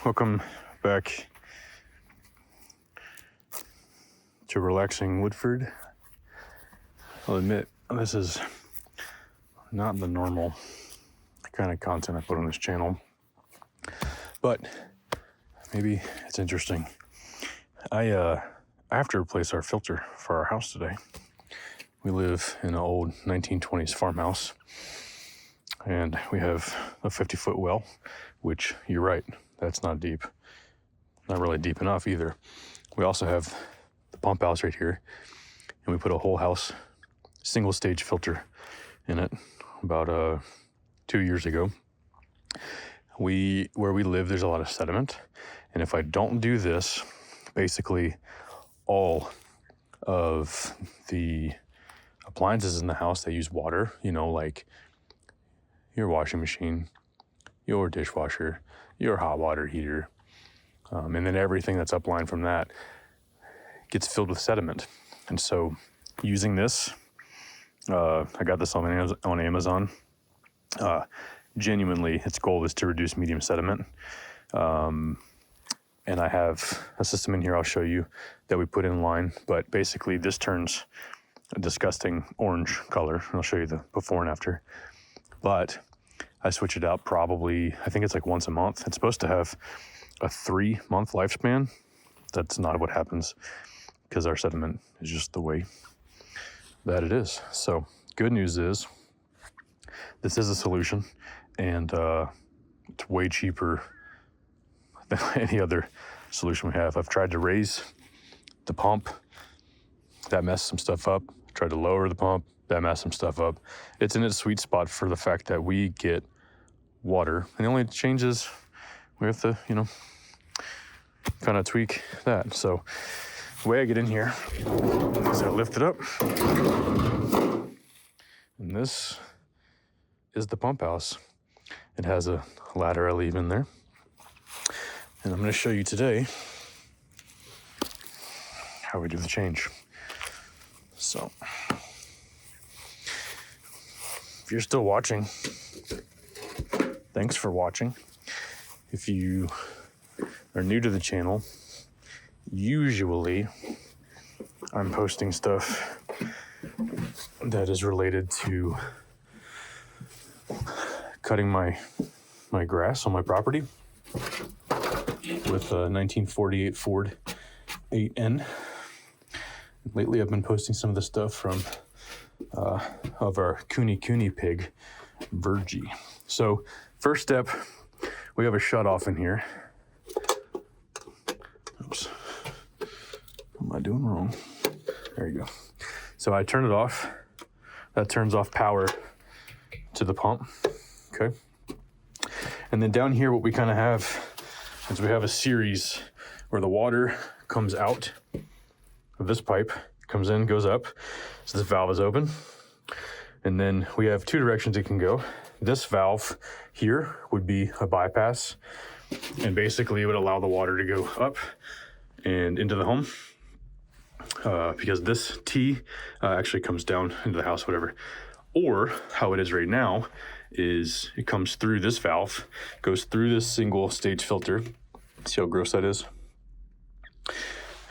Welcome back to Relaxing Woodford. I'll admit, this is not the normal kind of content I put on this channel, but maybe it's interesting. I have to replace our filter for our house today. We live in an old 1920s farmhouse, and we have a 50-foot well, which, you're right, that's not deep. Not really deep enough either. We also have the pump house right here, and we put a whole house single stage filter in it about 2 years ago. Where we live, there's a lot of sediment, and if I don't do this, basically all of the appliances in the house that use water, like your washing machine, your dishwasher, your hot water heater, and then everything that's upline from that gets filled with sediment. And so using this, I got this on Amazon. Genuinely, its goal is to reduce medium sediment. And I have a system in here I'll show you that we put in line, but basically this turns a disgusting orange color. I'll show you the before and after. But I switch it out probably, I think it's like once a month. It's supposed to have a 3-month lifespan. That's not what happens because our sediment is just the way that it is. So good news is this is a solution, and it's way cheaper than any other solution we have. I've tried to raise the pump. That messed some stuff up. Tried to lower the pump. That messed some stuff up. It's in its sweet spot for the fact that we get water. And the only change is we have to, kind of tweak that. So the way I get in here is I lift it up. And this is the pump house. It has a ladder I leave in there. And I'm going to show you today how we do the change. So, if you're still watching, thanks for watching. If you are new to the channel, usually I'm posting stuff that is related to cutting my grass on my property with a 1948 Ford 8N. Lately, I've been posting some of the stuff from of our Cooney pig, Virgie. So, first step, we have a shut-off in here. Oops. What am I doing wrong? There you go. So I turn it off. That turns off power to the pump. Okay. And then down here, what we kind of have is we have a series where the water comes out of this pipe, comes in, goes up. So this valve is open. And then we have 2 directions it can go. This valve here would be a bypass, and basically it would allow the water to go up and into the home, because this T actually comes down into the house, whatever. Or how it is right now is it comes through this valve, goes through this single stage filter. See how gross that is?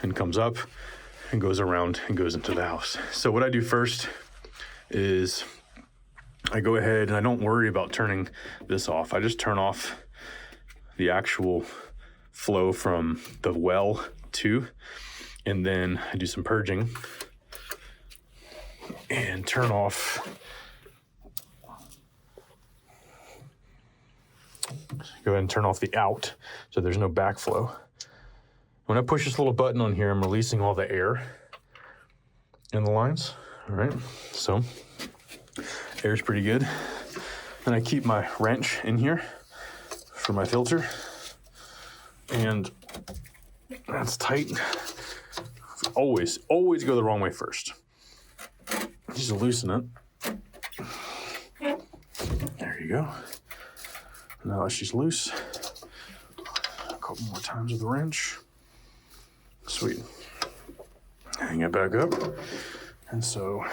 And comes up and goes around and goes into the house. So what I do first is I go ahead and I don't worry about turning this off. I just turn off the actual flow from the well to, and then I do some purging and turn off. Go ahead and turn off the out so there's no backflow. When I push this little button on here, I'm releasing all the air in the lines. All right, so air's pretty good. Then I keep my wrench in here for my filter, and that's tight. Always go the wrong way first. Just loosen it. There you go. Now she's loose. A couple more times with the wrench. Sweet. Hang it back up. And so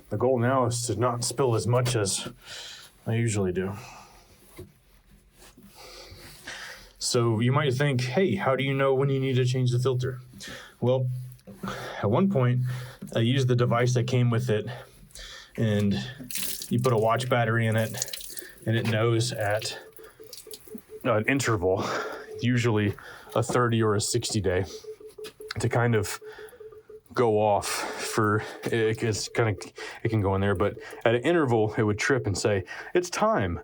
the goal now is to not spill as much as I usually do. So you might think, hey, how do you know when you need to change the filter? Well, at one point, I used the device that came with it, and you put a watch battery in it, and it knows at an interval, usually a 30 or a 60 day, to kind of go off for it. It can go in there, but at an interval, it would trip and say, it's time.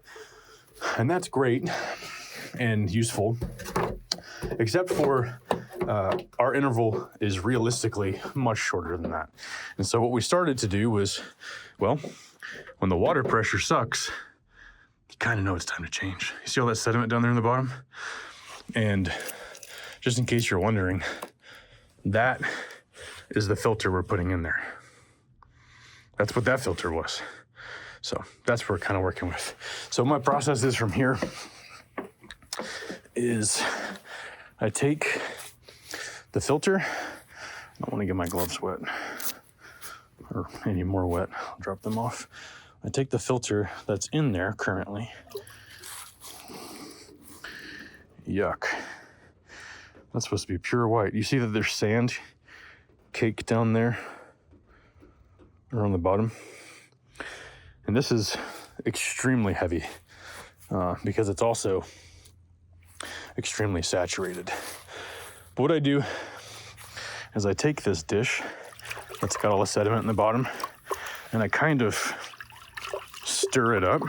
And that's great and useful, except for our interval is realistically much shorter than that. And so what we started to do was, well, when the water pressure sucks, you kind of know it's time to change. You see all that sediment down there in the bottom? And just in case you're wondering, that is the filter we're putting in there. That's what that filter was. So that's what we're kind of working with. So my process is from here is I take the filter. I don't want to get my gloves wet or any more wet. I'll drop them off. I take the filter that's in there currently. Yuck. That's supposed to be pure white. You see that there's sand caked down there or on the bottom? And this is extremely heavy because it's also extremely saturated. But what I do is I take this dish that's got all the sediment in the bottom, and I kind of stir it up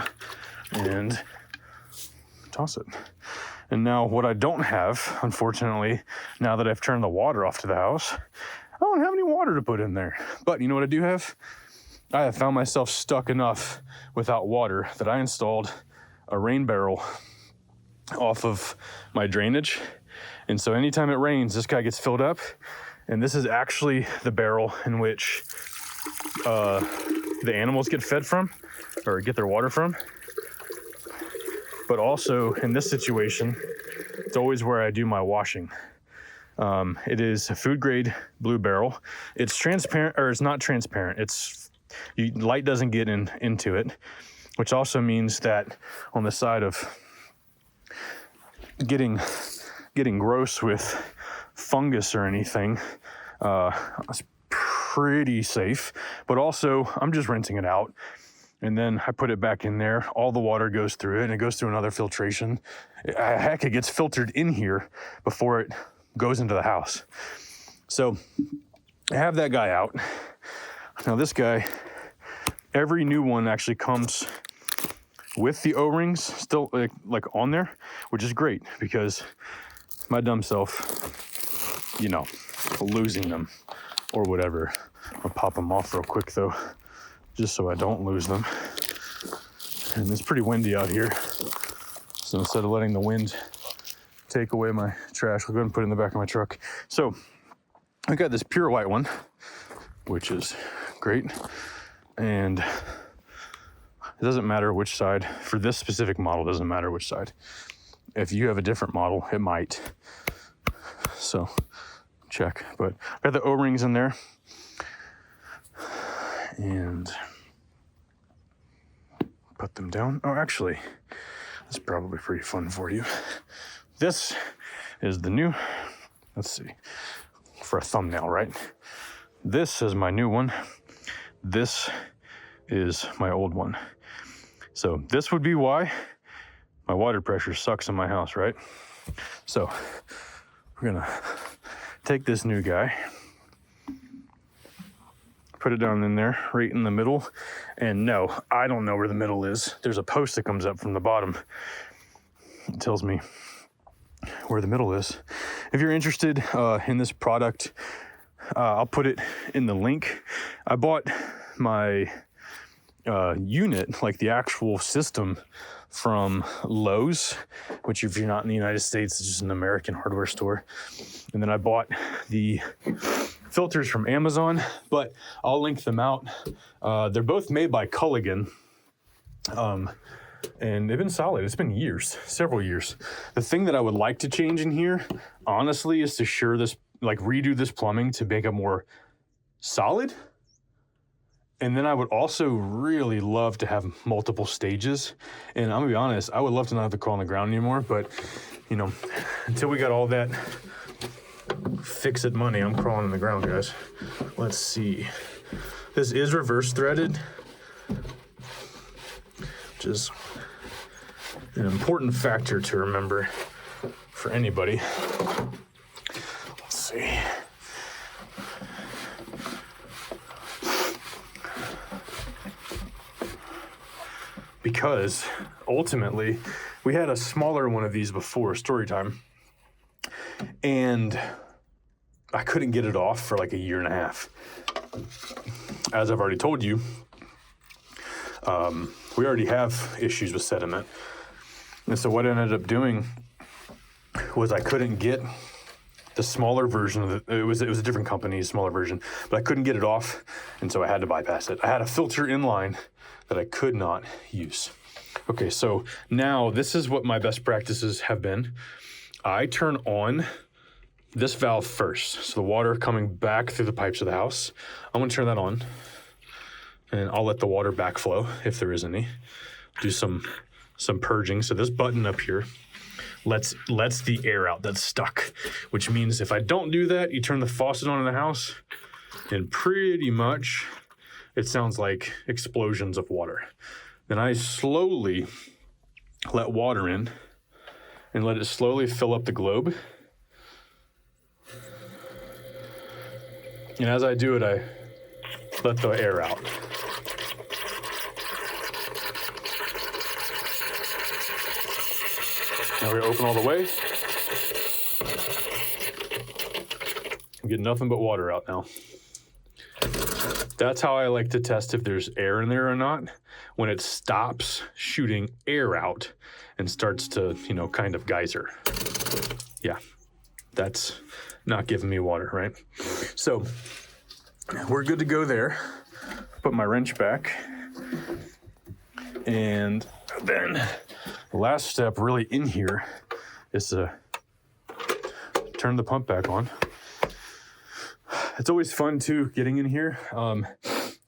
and toss it. And now what I don't have, unfortunately, now that I've turned the water off to the house, I don't have any water to put in there. But you know what I do have? I have found myself stuck enough without water that I installed a rain barrel off of my drainage. And so anytime it rains, this guy gets filled up. And this is actually the barrel in which the animals get fed from or get their water from. But also in this situation, it's always where I do my washing. It is a food grade blue barrel. It's transparent, or it's not transparent. Light doesn't get into it, which also means that on the side of getting gross with fungus or anything, it's pretty safe. But also, I'm just rinsing it out, and then I put it back in there. All the water goes through it, and it goes through another filtration. Heck, it gets filtered in here before it goes into the house. So I have that guy out. Now this guy, every new one actually comes with the O-rings still like on there, which is great because my dumb self, losing them or whatever. I'll pop them off real quick though, just so I don't lose them. And it's pretty windy out here. So instead of letting the wind take away my trash, I'll go ahead and put it in the back of my truck. So I got this pure white one, which is great. And it doesn't matter which side. For this specific model, it doesn't matter which side. If you have a different model, it might. So check. But I got the O-rings in there. And put them down. Oh, actually, that's probably pretty fun for you. This is the new, let's see, for a thumbnail, right? This is my new one. This is my old one. So this would be why my water pressure sucks in my house, right? So we're gonna take this new guy, put it down in there, right in the middle. And no, I don't know where the middle is. There's a post that comes up from the bottom. It tells me where the middle is. If you're interested in this product, I'll put it in the link. I bought my unit, like the actual system, from Lowe's, which if you're not in the United States, it's just an American hardware store. And then I bought the filters from Amazon, but I'll link them out. They're both made by Culligan. And they've been solid. It's been years, several years. The thing that I would like to change in here, honestly, is to redo this plumbing to make it more solid And then I would also really love to have multiple stages. And I'm gonna be honest, I would love to not have to crawl on the ground anymore, but you know, until we got all that fix-it money, I'm crawling on the ground, guys. Let's see. This is reverse threaded, which is an important factor to remember for anybody. Let's see. Because ultimately, we had a smaller one of these before story time, and I couldn't get it off for like a year and a half. As I've already told you, we already have issues with sediment. And so what I ended up doing was I couldn't get the smaller version of it was a different company, smaller version, but I couldn't get it off, and so I had to bypass it. I had a filter in line that I could not use. Okay, so now this is what my best practices have been. I turn on this valve first, so the water coming back through the pipes of the house. I'm gonna turn that on, and I'll let the water backflow if there is any. Do some purging. So this button up here lets the air out that's stuck, which means if I don't do that, you turn the faucet on in the house, and pretty much it sounds like explosions of water. Then I slowly let water in and let it slowly fill up the globe. And as I do it, I let the air out. Now we open all the way. I'm getting nothing but water out now. That's how I like to test if there's air in there or not. When it stops shooting air out and starts to, kind of geyser. Yeah, that's not giving me water, right? So we're good to go there. Put my wrench back. And then the last step really in here is to turn the pump back on. It's always fun too, getting in here.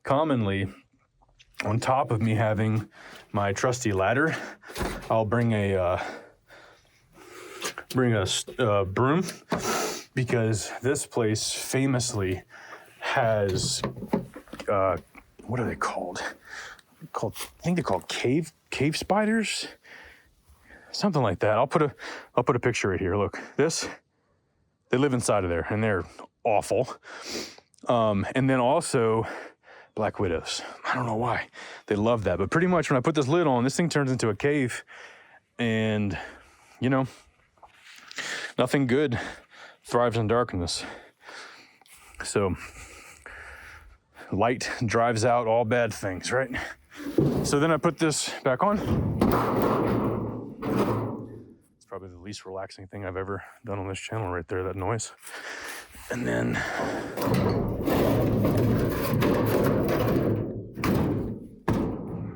Commonly, on top of me having my trusty ladder, I'll bring a broom, because this place famously has what are they called? I think they're called cave spiders, something like that. I'll put a picture right here. Look, they live inside of there, and they're awful. And then also black widows. I don't know why they love that, but pretty much when I put this lid on, this thing turns into a cave, and nothing good thrives in darkness. So light drives out all bad things, right? So then I put this back on. It's probably the least relaxing thing I've ever done on this channel right there, that noise. And then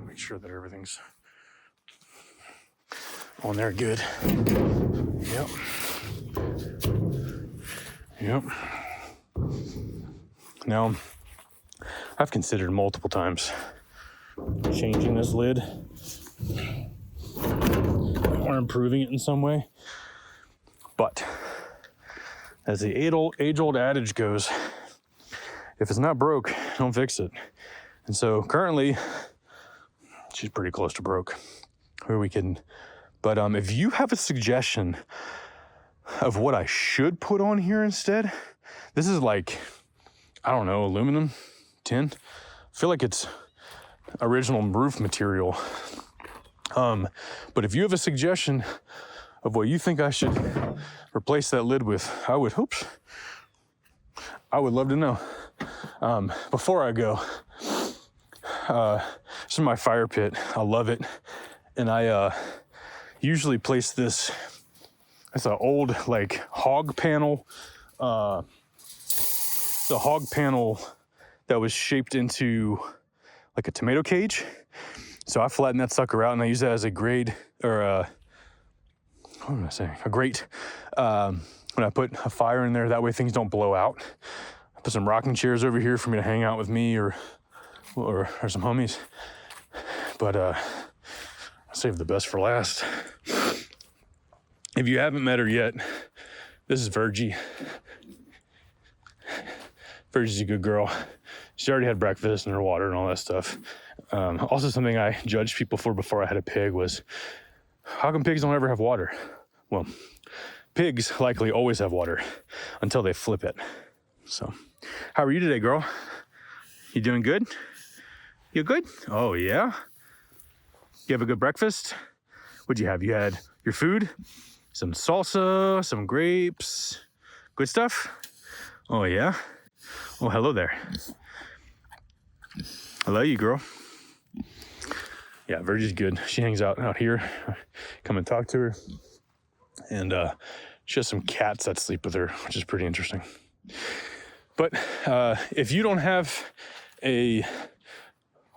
make sure that everything's on there good. Yep. Now, I've considered multiple times changing this lid or improving it in some way. But as the age-old adage goes, if it's not broke, don't fix it. And so currently, she's pretty close to broke. Who are we kidding? But if you have a suggestion of what I should put on here instead, this is like, I don't know, aluminum, tin. I feel like it's original roof material. But if you have a suggestion of what you think I should replace that lid with, I would love to know. Before I go, this is my fire pit. I love it. And I usually place this, it's an old hog panel. The hog panel that was shaped into like a tomato cage. So I flatten that sucker out and I use that as a grate, or what am I saying? A grate. When I put a fire in there, that way things don't blow out. I put some rocking chairs over here for me to hang out with me or or some homies. But I'll save the best for last. If you haven't met her yet, this is Virgie. Virgie's a good girl. She already had breakfast and her water and all that stuff. Also, something I judged people for before I had a pig was, how come pigs don't ever have water? Well, pigs likely always have water until they flip it. So, how are you today, girl? You doing good? You good? Oh, yeah? You have a good breakfast? What'd you have? You had your food, some salsa, some grapes, good stuff? Oh, yeah? Oh, hello there. Hello, you girl. Yeah, Virgie's good. She hangs out here. Come and talk to her. And she has some cats that sleep with her, which is pretty interesting. But if you don't have a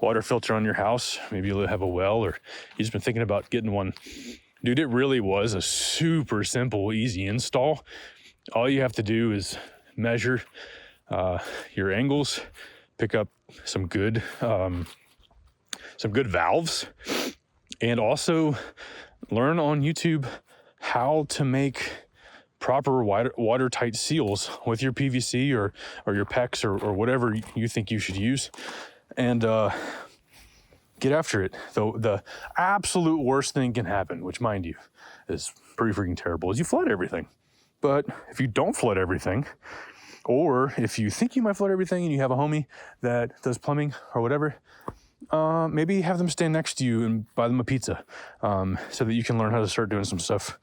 water filter on your house, maybe you have a well, or you've just been thinking about getting one, dude, it really was a super simple, easy install. All you have to do is measure your angles, pick up some good valves, and also learn on YouTube how to make proper watertight seals with your PVC or your PEX or whatever you think you should use, and get after it. Though the absolute worst thing can happen, which mind you is pretty freaking terrible, is you flood everything. But if you don't flood everything, or if you think you might flood everything and you have a homie that does plumbing or whatever, maybe have them stand next to you and buy them a pizza, so that you can learn how to start doing some stuff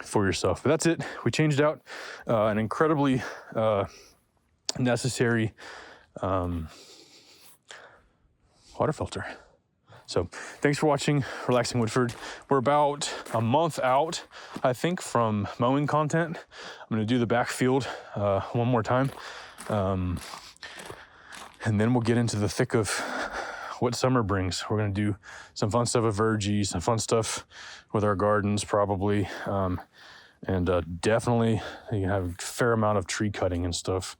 for yourself. But that's it. We changed out an incredibly necessary water filter. So thanks for watching Relaxing Woodford. We're about a month out, I think, from mowing content. I'm going to do the backfield one more time. And then we'll get into the thick of what summer brings. We're going to do some fun stuff with Virgie, some fun stuff with our gardens probably. And definitely you can have a fair amount of tree cutting and stuff.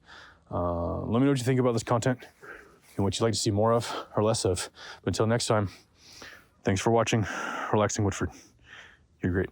Let me know what you think about this content and what you'd like to see more of or less of. But until next time, thanks for watching Relaxing Woodford. You're great.